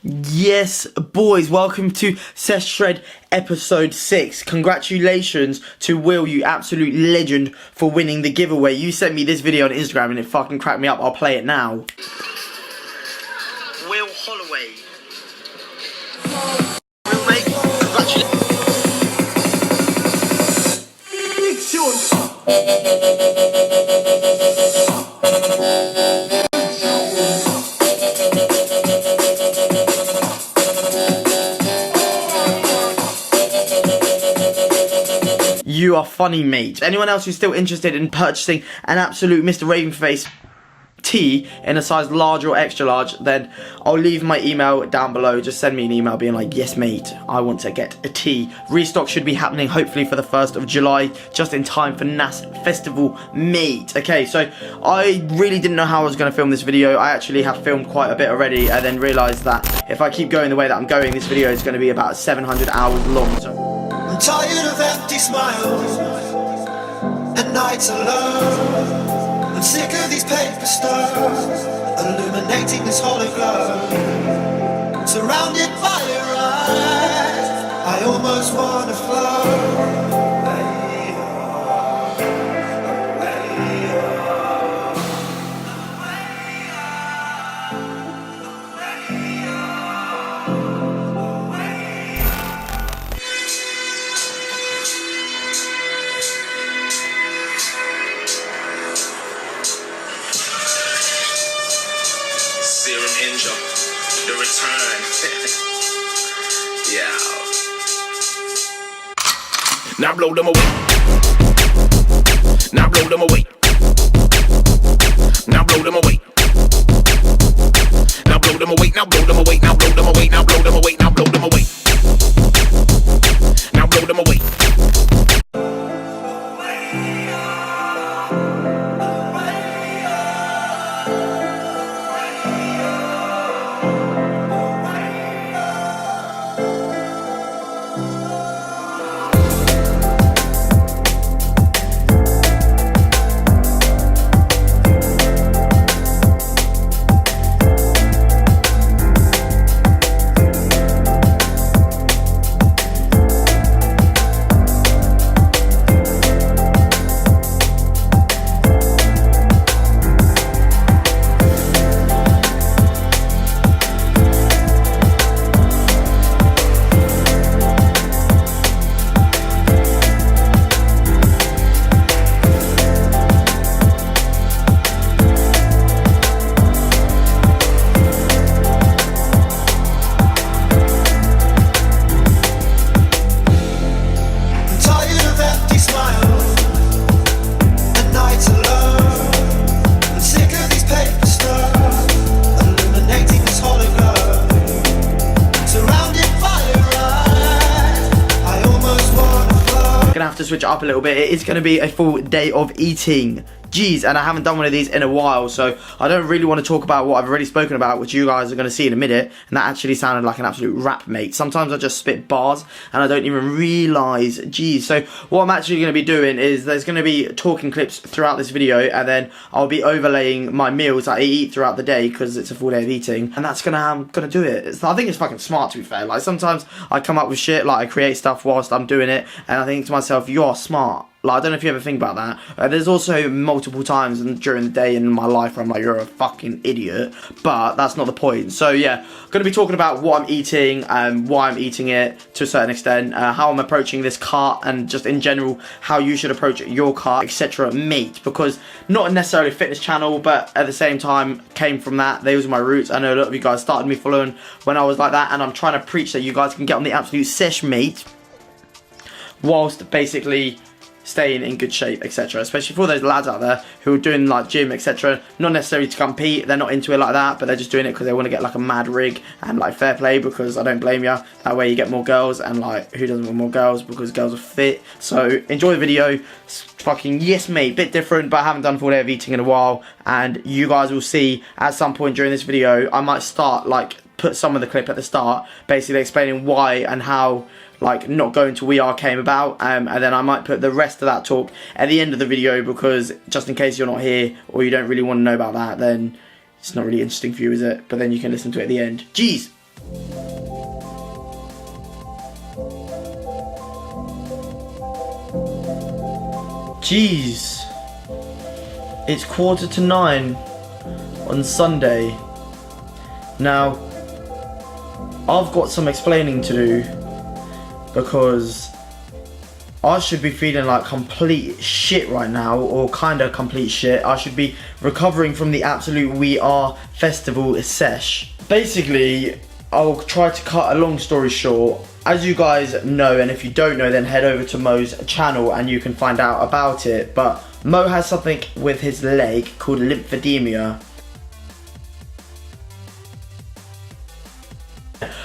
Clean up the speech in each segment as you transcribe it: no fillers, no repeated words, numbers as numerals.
Yes, boys, welcome to Sesh Shred episode 6. Congratulations to Will, you absolute legend, for winning the giveaway. You sent me this video on Instagram and it fucking cracked me up. I'll play it now. Will Holloway. Will, mate, congratulations. You are funny, mate. Anyone else who's still interested in purchasing an absolute Mr. Ravenface tee in a size large or extra large, then I'll leave my email down below. Just send me an email being like, yes mate, I want to get a tee. Restock should be happening hopefully for the 1st of July, just in time for NAS Festival, mate. Okay, so I really didn't know how I was going to film this video. I actually have filmed quite a bit already and then realised that if I keep going the way that I'm going, this video is going to be about 700 hours long. So I'm tired of empty smiles and nights alone. I'm sick of these paper stars illuminating this hollow glow. Surrounded by your eyes, I almost wanna float. The return. Yeah. Now blow them away. Now blow them away. Now blow them away. Now blow them away. Now blow them away. Now blow them away. Now blow them away. Now blow them away. Now blow them away. Have to switch it up a little bit. It is going to be a full day of eating. Jeez, and I haven't done one of these in a while, so I don't really want to talk about what I've already spoken about, which you guys are going to see in a minute, and that actually sounded like an absolute rap, mate. Sometimes I just spit bars, and I don't even realise. Jeez, so what I'm actually going to be doing is there's going to be talking clips throughout this video, and then I'll be overlaying my meals that I eat throughout the day, because it's a full day of eating, and that's I'm going to do it. I think it's fucking smart, to be fair. Like, sometimes I come up with shit, like, I create stuff whilst I'm doing it, and I think to myself, you're smart. Like, I don't know if you ever think about that. There's also multiple times during the day in my life where I'm like, you're a fucking idiot. But that's not the point. So, yeah, I'm going to be talking about what I'm eating and why I'm eating it to a certain extent. How I'm approaching this cart and just in general, how you should approach your cart, etc. mate. Because not necessarily a fitness channel, but at the same time, came from that. Those are my roots. I know a lot of you guys started me following when I was like that. And I'm trying to preach that you guys can get on the absolute sesh, mate. Whilst basically staying in good shape, etc. Especially for those lads out there who are doing like gym, etc. Not necessarily to compete, they're not into it like that, but they're just doing it because they want to get like a mad rig, and like fair play, because I don't blame you. That way you get more girls, and like who doesn't want more girls, because girls are fit. So enjoy the video. It's fucking yes mate, bit different, but I haven't done full day of eating in a while, and you guys will see at some point during this video I might start like put some of the clip at the start, basically explaining why and how like not going to WEARE came about, and then I might put the rest of that talk at the end of the video, because just in case you're not here or you don't really want to know about that, then it's not really interesting for you, is it? But then you can listen to it at the end. Jeez. Jeez. It's 9:15 on Sunday. Now, I've got some explaining to do because I should be feeling like complete shit right now, or kind of complete shit. I should be recovering from the absolute WEARE festival Sesh. Basically, I'll try to cut a long story short. As you guys know, and if you don't know, then head over to Mo's channel and you can find out about it. But Mo has something with his leg called lymphedema.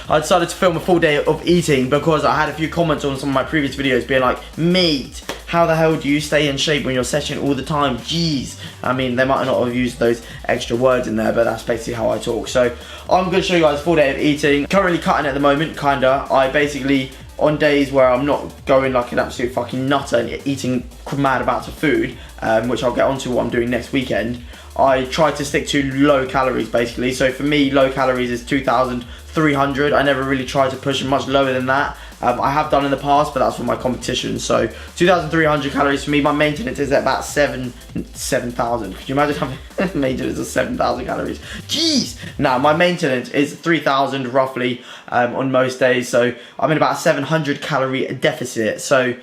I decided to film a full day of eating because I had a few comments on some of my previous videos being like, mate, how the hell do you stay in shape when you're seshing all the time? Jeez. I mean, they might not have used those extra words in there, but that's basically how I talk. So I'm going to show you guys a full day of eating. Currently cutting at the moment, kinda. I basically, on days where I'm not going like an absolute fucking nutter and eating mad amounts of food, which I'll get onto what I'm doing next weekend, I try to stick to low calories basically. So for me, low calories is 2,300. I never really try to push much lower than that. I have done in the past, but that's for my competition. So 2,300 calories for me. My maintenance is at about 7,000. Could you imagine having maintenance of 7,000 calories? Jeez. Now my maintenance is 3,000 roughly on most days. So I'm in about a 700 calorie deficit. So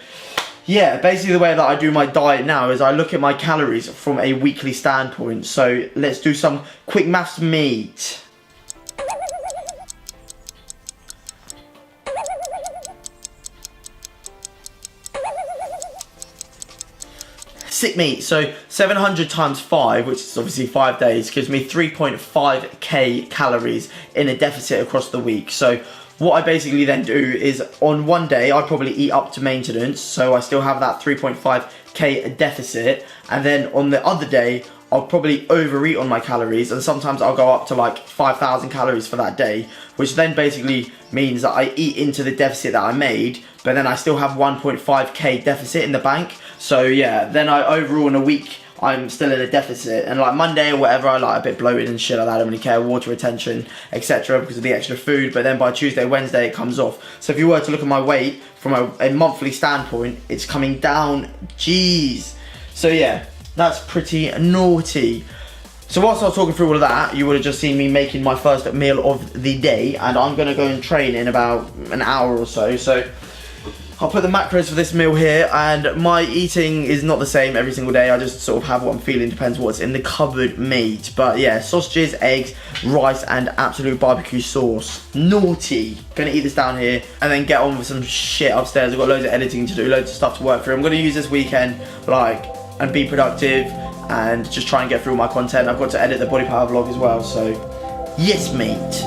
yeah, basically the way that I do my diet now is I look at my calories from a weekly standpoint. So let's do some quick maths, mate. Sick meat. So 700 times 5, which is obviously 5 days, gives me 3.5k calories in a deficit across the week. So what I basically then do is on one day I probably eat up to maintenance, so I still have that 3.5k deficit, and then on the other day I'll probably overeat on my calories, and sometimes I'll go up to like 5,000 calories for that day, which then basically means that I eat into the deficit that I made, but then I still have 1.5k deficit in the bank. So yeah, then I overall in a week I'm still in a deficit, and like Monday or whatever I like a bit bloated and shit like that, I don't really care, water retention, etc. because of the extra food, but then by Tuesday, Wednesday it comes off. So if you were to look at my weight from a monthly standpoint, it's coming down, jeez. So yeah, that's pretty naughty. So whilst I was talking through all of that, you would have just seen me making my first meal of the day, and I'm gonna go and train in about an hour or so. So I'll put the macros for this meal here, and my eating is not the same every single day. I just sort of have what I'm feeling, depends what's in the cupboard, mate. But yeah, sausages, eggs, rice, and absolute barbecue sauce. Naughty. Gonna eat this down here, and then get on with some shit upstairs. I've got loads of editing to do, loads of stuff to work through. I'm gonna use this weekend, and be productive, and just try and get through my content. I've got to edit the body power vlog as well, so yes, mate.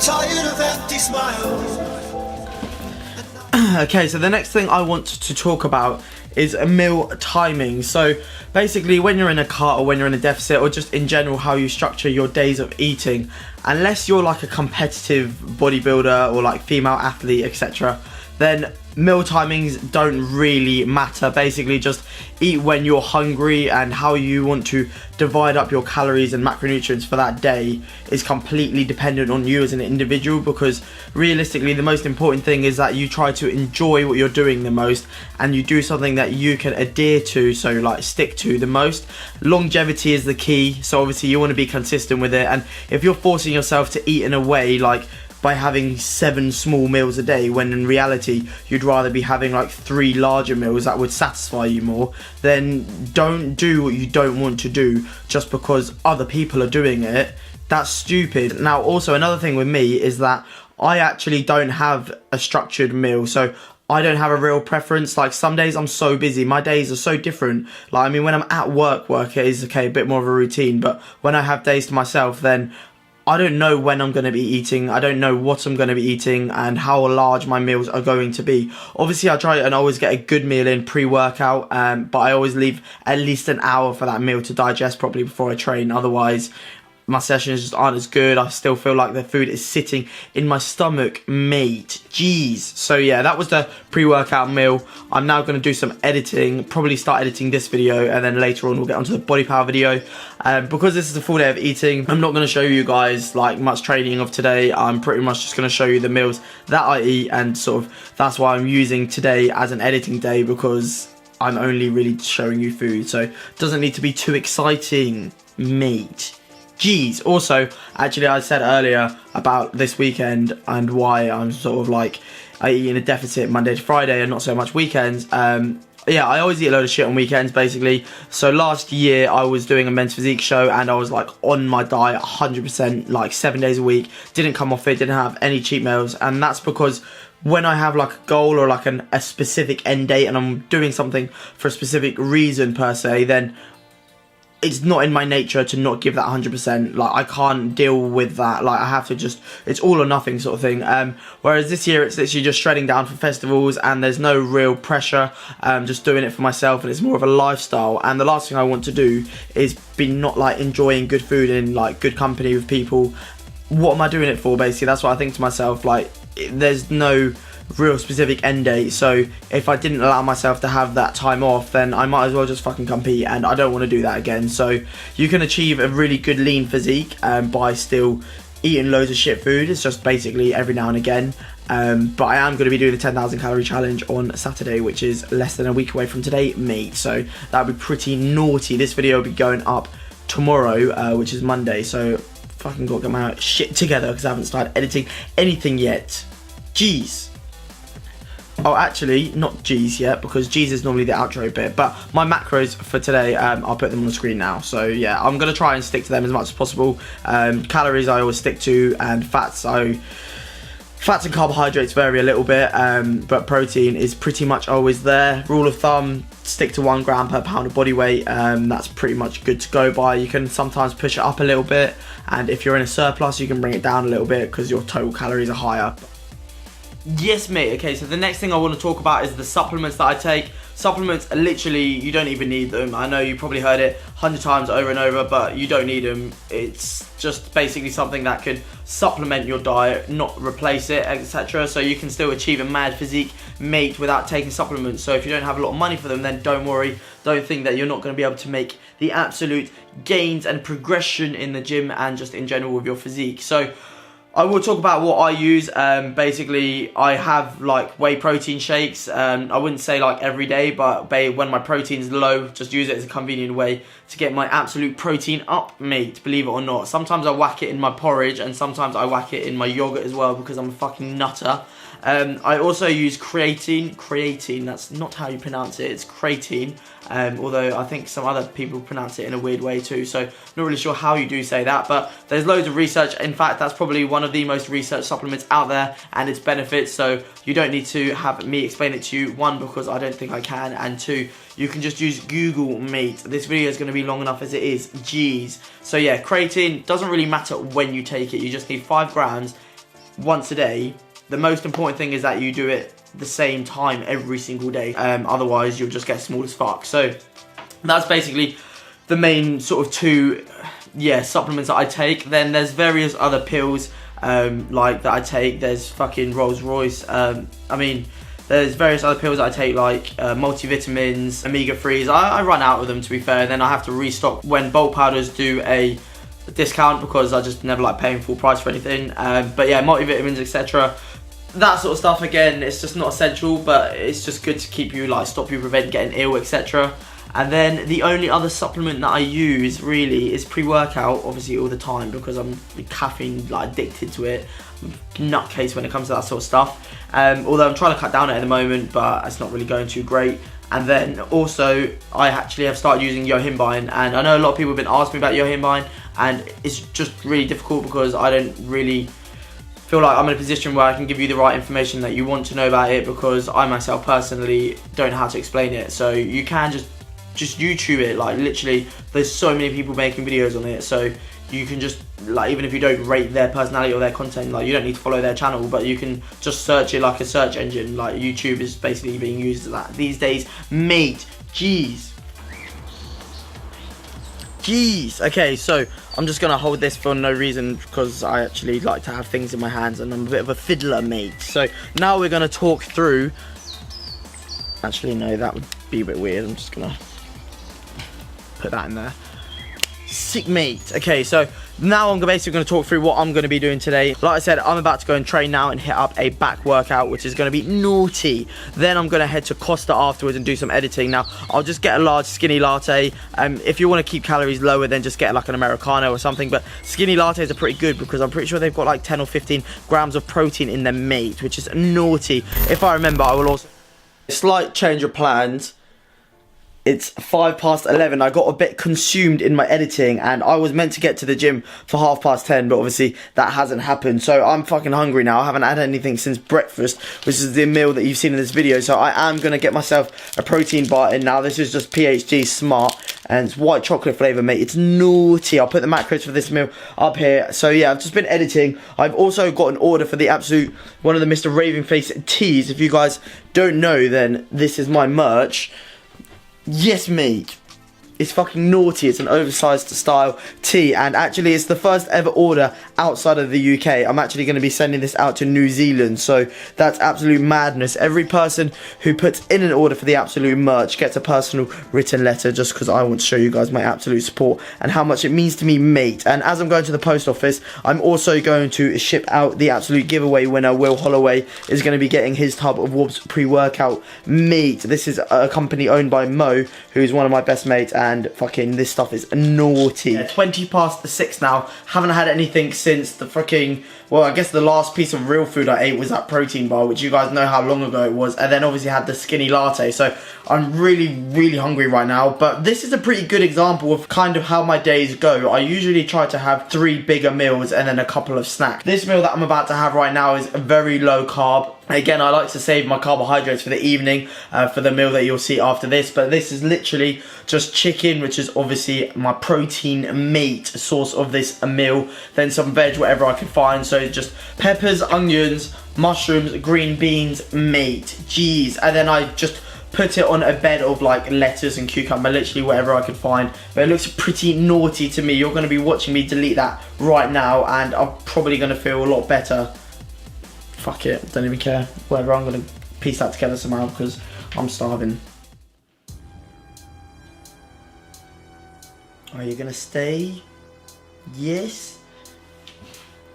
Tired of empty smiles. Okay, so the next thing I want to talk about is a meal timing. So basically when you're in a cut or when you're in a deficit, or just in general how you structure your days of eating, unless you're like a competitive bodybuilder or like female athlete, etc., then meal timings don't really matter. Basically just eat when you're hungry, and how you want to divide up your calories and macronutrients for that day is completely dependent on you as an individual, because realistically the most important thing is that you try to enjoy what you're doing the most, and you do something that you can adhere to, so like stick to the most. Longevity is the key, so obviously you want to be consistent with it, and if you're forcing yourself to eat in a way like by having 7 small meals a day, when in reality you'd rather be having like 3 larger meals that would satisfy you more, then don't do what you don't want to do just because other people are doing it. That's stupid. Now also another thing with me is that I actually don't have a structured meal, so I don't have a real preference. Like some days I'm so busy, my days are so different. Like I mean, when I'm at work it is okay, a bit more of a routine, but when I have days to myself, then I don't know when I'm going to be eating, I don't know what I'm going to be eating, and how large my meals are going to be. Obviously I try and always get a good meal in pre-workout, but I always leave at least an hour for that meal to digest properly before I train. Otherwise my sessions just aren't as good. I still feel like the food is sitting in my stomach, mate. Jeez. So yeah, that was the pre-workout meal. I'm now going to do some editing, probably start editing this video, and then later on we'll get onto the body power video. Because this is a full day of eating, I'm not going to show you guys like much training of today. I'm pretty much just going to show you the meals that I eat, and sort of that's why I'm using today as an editing day, because I'm only really showing you food, so it doesn't need to be too exciting, mate. Jeez. Also, actually, I said earlier about this weekend and why I'm sort of like, I eat in a deficit Monday to Friday and not so much weekends. Yeah, I always eat a load of shit on weekends, basically. So last year, I was doing a men's physique show, and I was like on my diet 100%, like 7 days a week. Didn't come off it, didn't have any cheat meals, and that's because when I have like a goal or like a specific end date, and I'm doing something for a specific reason per se, then it's not in my nature to not give that 100%. Like, I can't deal with that. Like, I have to just, it's all or nothing sort of thing. Whereas this year, it's literally just shredding down for festivals, and there's no real pressure. Just doing it for myself, and it's more of a lifestyle. And the last thing I want to do is be not like enjoying good food in like good company with people. What am I doing it for, basically? That's what I think to myself. Like, there's no real specific end date, so if I didn't allow myself to have that time off, then I might as well just fucking compete, and I don't want to do that again. So you can achieve a really good lean physique by still eating loads of shit food. It's just basically every now and again. But I am going to be doing the 10,000 calorie challenge on Saturday, which is less than a week away from today, mate. So that would be pretty naughty. This video will be going up tomorrow, which is Monday, so fucking got to get my shit together because I haven't started editing anything yet. Jeez. Oh, actually, not G's yet, because G's is normally the outro bit, but my macros for today, I'll put them on the screen now. So yeah, I'm going to try and stick to them as much as possible. Calories I always stick to, and fats and carbohydrates vary a little bit, but protein is pretty much always there. Rule of thumb, stick to 1 gram per pound of body weight. That's pretty much good to go by. You can sometimes push it up a little bit, and if you're in a surplus, you can bring it down a little bit because your total calories are higher. Yes, mate. Okay, so the next thing I want to talk about is the supplements that I take. Supplements are literally, you don't even need them. I know you probably heard it 100 times over and over, but you don't need them. It's just basically something that could supplement your diet, not replace it, etc. So you can still achieve a mad physique, mate, without taking supplements. So if you don't have a lot of money for them, then don't worry. Don't think that you're not going to be able to make the absolute gains and progression in the gym and just in general with your physique. So I will talk about what I use. Basically, I have like whey protein shakes. I wouldn't say like every day, but when my protein's low, just use it as a convenient way to get my absolute protein up, mate, believe it or not. Sometimes I whack it in my porridge, and sometimes I whack it in my yogurt as well, because I'm a fucking nutter. I also use creatine, that's not how you pronounce it, it's creatine, although I think some other people pronounce it in a weird way too, so not really sure how you do say that, but there's loads of research. In fact, that's probably one of the most researched supplements out there, and its benefits, so you don't need to have me explain it to you, 1, because I don't think I can, and 2, you can just use Google, mate. This video is going to be long enough as it is, jeez. So yeah, creatine, doesn't really matter when you take it, you just need 5 grams once a day. The most important thing is that you do it the same time every single day, otherwise you'll just get small as fuck. So that's basically the main sort of 2 supplements that I take. Then there's various other pills like that I take. There's fucking Rolls Royce, there's various other pills that I take, like multivitamins, omega-3s. I run out of them, to be fair, and then I have to restock when bulk powders do a discount, because I just never like paying full price for anything. But yeah, multivitamins, etc. That sort of stuff, again, it's just not essential, but it's just good to keep you, like, stop you prevent getting ill, etc. And then the only other supplement that I use really is pre-workout, obviously all the time, because I'm caffeine like addicted to it. I'm a nutcase when it comes to that sort of stuff. Although I'm trying to cut down it at the moment, but it's not really going too great. And then also, I actually have started using yohimbine, and I know a lot of people have been asking me about yohimbine, and it's just really difficult because I don't really feel like I'm in a position where I can give you the right information that you want to know about it, because I myself personally don't know how to explain it. So you can just YouTube it, like literally there's so many people making videos on it, so you can just, like, even if you don't rate their personality or their content, like you don't need to follow their channel, but you can just search it like a search engine. Like YouTube is basically being used as that these days, mate. Jeez. Jeez. Okay, so I'm just gonna hold this for no reason because I actually like to have things in my hands and I'm a bit of a fiddler, mate. So now we're gonna talk through. Actually, no, that would be a bit weird. I'm just gonna put that in there. Sick, mate. Okay, so now I'm basically going to talk through what I'm going to be doing today. Like I said, I'm about to go and train now and hit up a back workout, which is going to be naughty. Then I'm going to head to Costa afterwards and do some editing. Now, I'll just get a large skinny latte. If you want to keep calories lower, then just get like an Americano or something. But skinny lattes are pretty good because I'm pretty sure they've got like 10 or 15 grams of protein in them, mate, which is naughty. If I remember, I will also... Slight change of plans. It's 11:05. I got a bit consumed in my editing and I was meant to get to the gym for 10:30, but obviously that hasn't happened. So I'm fucking hungry now. I haven't had anything since breakfast, which is the meal that you've seen in this video. So I am going to get myself a protein bar in now. This is just PhD Smart and it's white chocolate flavour, mate. It's naughty. I'll put the macros for this meal up here. So yeah, I've just been editing. I've also got an order for the absolute, one of the Mr. Ravenface tees. If you guys don't know, then this is my merch. Yes, mate. It's fucking naughty. It's an oversized style tee, and actually it's the first ever order outside of the UK. I'm actually going to be sending this out to New Zealand, so that's absolute madness. Every person who puts in an order for the absolute merch gets a personal written letter, just because I want to show you guys my absolute support and how much it means to me, mate. And as I'm going to the post office, I'm also going to ship out the absolute giveaway winner. Will Holloway is going to be getting his tub of Wobbs pre-workout, mate. This is a company owned by Mo, who's one of my best mates, and fucking this stuff is naughty. Yeah, 6:20 now. Haven't had anything since the fucking, well, I guess the last piece of real food I ate was that protein bar, which you guys know how long ago it was, and then obviously had the skinny latte. So I'm really hungry right now, but this is a pretty good example of kind of how my days go. I usually try to have 3 bigger meals and then a couple of snacks. This meal that I'm about to have right now is very low carb. Again, I like to save my carbohydrates for the evening, for the meal that you'll see after this, but this is literally just chicken, which is obviously my protein mate source of this meal, then some veg, whatever I can find. So just peppers, onions, mushrooms, green beans, mate, jeez. And then I just put it on a bed of like lettuce and cucumber, literally whatever I could find. But it looks pretty naughty to me. You're going to be watching me delete that right now, and I'm probably going to feel a lot better. Fuck it, don't even care. Whatever, I'm going to piece that together somehow because I'm starving. Are you going to stay? Yes?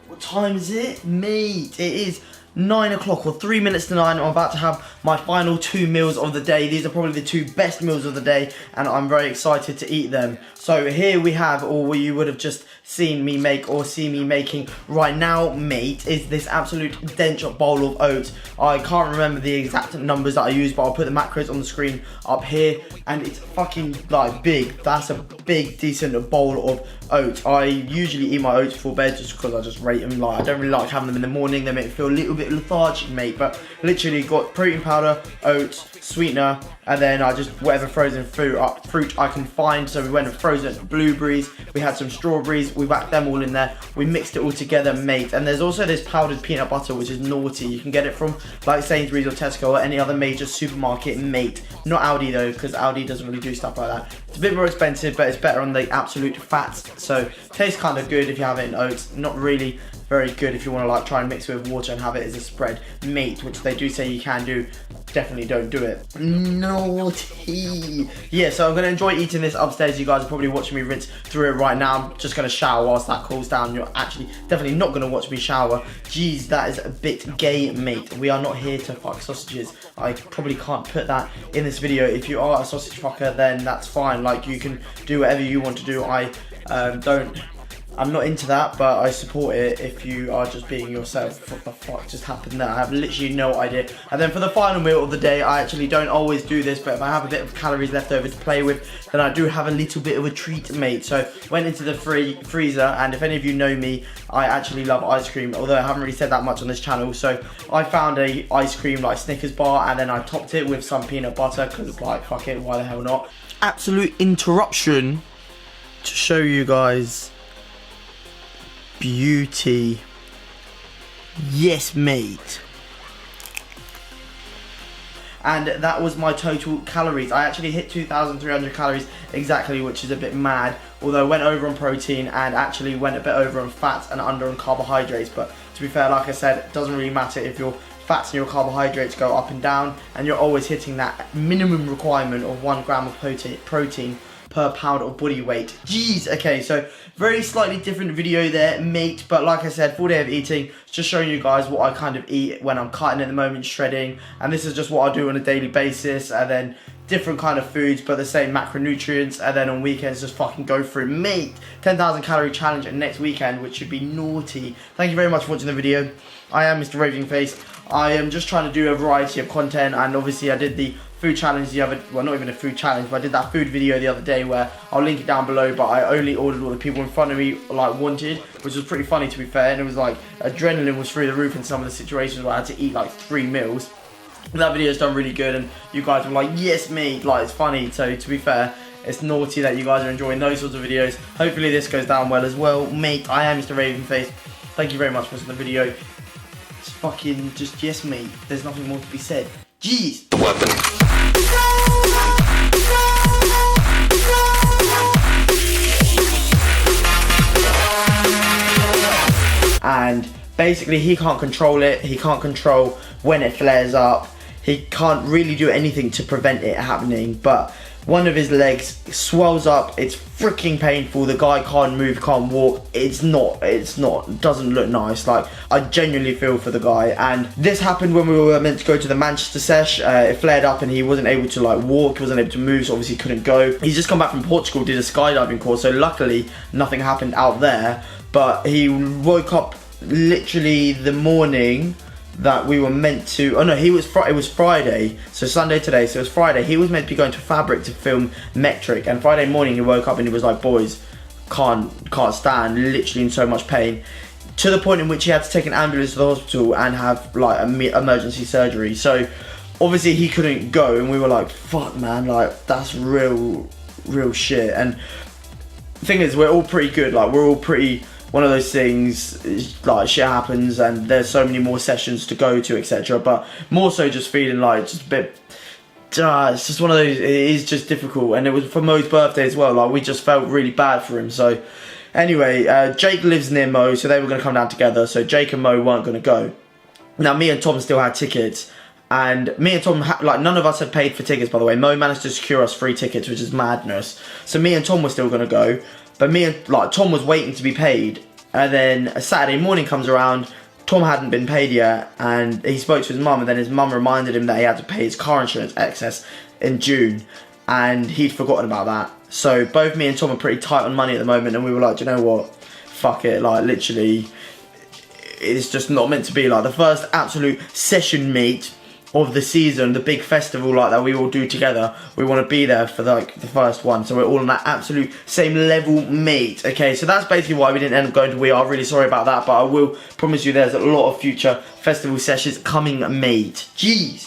What time is it? Mate, it is 9 o'clock or 3 minutes to 9. I'm about to have my final 2 meals of the day. These are probably the 2 best meals of the day, and I'm very excited to eat them. So here we have, or you would have just seen me make or see me making right now, mate, is this absolute dense bowl of oats. I can't remember the exact numbers that I use, but I'll put the macros on the screen up here, and it's fucking like big. That's a big decent bowl of oats. I usually eat my oats before bed just because I just rate them. Like, I don't really like having them in the morning. They make me feel a little bit lethargic, mate. But literally got protein powder, oats, sweetener, and then I just whatever frozen fruit I can find. So we went with frozen blueberries, we had some strawberries, we whacked them all in there, we mixed it all together, mate. And there's also this powdered peanut butter, which is naughty. You can get it from like Sainsbury's or Tesco or any other major supermarket, mate. Not Aldi though, because Aldi doesn't really do stuff like that. It's a bit more expensive, but it's better on the absolute fats. So tastes kind of good if you have it in oats. Not really very good if you want to like try and mix it with water and have it as a spread, mate, which they do say you can do. Definitely don't do it. Naughty. Yeah, so I'm going to enjoy eating this upstairs. You guys are probably watching me rinse through it right now. I'm just going to shower whilst that cools down. You're actually definitely not going to watch me shower. Jeez, that is a bit gay, mate. We are not here to fuck sausages. I probably can't put that in this video. If you are a sausage fucker, then that's fine. Like, you can do whatever you want to do. I'm not into that, but I support it if you are just being yourself. What the fuck just happened there? I have literally no idea. And then for the final meal of the day, I actually don't always do this, but if I have a bit of calories left over to play with, then I do have a little bit of a treat, mate. So went into the freezer, and if any of you know me, I actually love ice cream, although I haven't really said that much on this channel. So I found a ice cream like Snickers bar, and then I topped it with some peanut butter, because like, fuck it, why the hell not? Absolute interruption to show you guys beauty. Yes, mate. and that was my total calories. I actually hit 2,300 calories exactly, which is a bit mad, although I went over on protein and actually went a bit over on fats and under on carbohydrates. But to be fair, like I said, it doesn't really matter if your fats and your carbohydrates go up and down, and you're always hitting that minimum requirement of 1 gram of protein per pound of body weight. Jeez. Okay, so very slightly different video there, mate, but like I said, full day of eating, just showing you guys what I kind of eat when I'm cutting at the moment, shredding, and this is just what I do on a daily basis, and then different kind of foods but the same macronutrients, and then on weekends just fucking go through, mate. 10,000 calorie challenge next weekend, which should be naughty. Thank you very much for watching the video. I am Mr. Raving Face. I am just trying to do a variety of content, and obviously I did the food challenge the other, well, not even a food challenge, but I did that food video the other day where I'll link it down below, but I only ordered what the people in front of me like wanted, which was pretty funny to be fair, and it was like adrenaline was through the roof in some of the situations where I had to eat like 3 meals. That video's done really good, and you guys were like, yes mate, like it's funny. So to be fair, it's naughty that you guys are enjoying those sorts of videos. Hopefully this goes down well as well, mate. I am Mr. Ravenface. Thank you very much for watching the video. It's fucking just yes mate, there's nothing more to be said. Jeez. The weapon. And basically he can't control it, he can't control when it flares up, he can't really do anything to prevent it happening, but one of his legs swells up, it's freaking painful, the guy can't move, can't walk, it doesn't look nice. Like, I genuinely feel for the guy, and this happened when we were meant to go to the Manchester Sesh. It flared up and he wasn't able to like walk, he wasn't able to move, so obviously he couldn't go. He's just come back from Portugal, did a skydiving course, so luckily nothing happened out there, but he woke up literally the morning that we were meant to, oh no, it was Friday, so Sunday today, so it was Friday, he was meant to be going to Fabric to film Metric, and Friday morning he woke up and he was like, boys, can't stand, literally in so much pain, to the point in which he had to take an ambulance to the hospital and have like emergency surgery. So obviously he couldn't go, and we were like, fuck man, like that's real shit. And the thing is, we're all pretty good, like we're all pretty, one of those things, like shit happens and there's so many more sessions to go to, etc. But more so just feeling like just a bit, it's just one of those, it is just difficult. And it was for Mo's birthday as well, like we just felt really bad for him. So anyway, Jake lives near Mo, so they were going to come down together, so Jake and Mo weren't going to go. Now me and Tom still had tickets, and me and Tom, like none of us had paid for tickets, by the way. Mo managed to secure us free tickets, which is madness. So me and Tom were still going to go, but Tom was waiting to be paid, and then a Saturday morning comes around, Tom hadn't been paid yet, and he spoke to his mum, and then his mum reminded him that he had to pay his car insurance excess in June, and he'd forgotten about that. So both me and Tom are pretty tight on money at the moment, and we were like, do you know what, fuck it, like literally, it's just not meant to be. Like the first absolute session meet of the season, the big festival like that we all do together, we want to be there for like the first one, so we're all on that absolute same level, mate. Okay, so that's basically why we didn't end up going to WEARE. Really sorry about that, but I will promise you there's a lot of future festival sessions coming, mate. Jeez.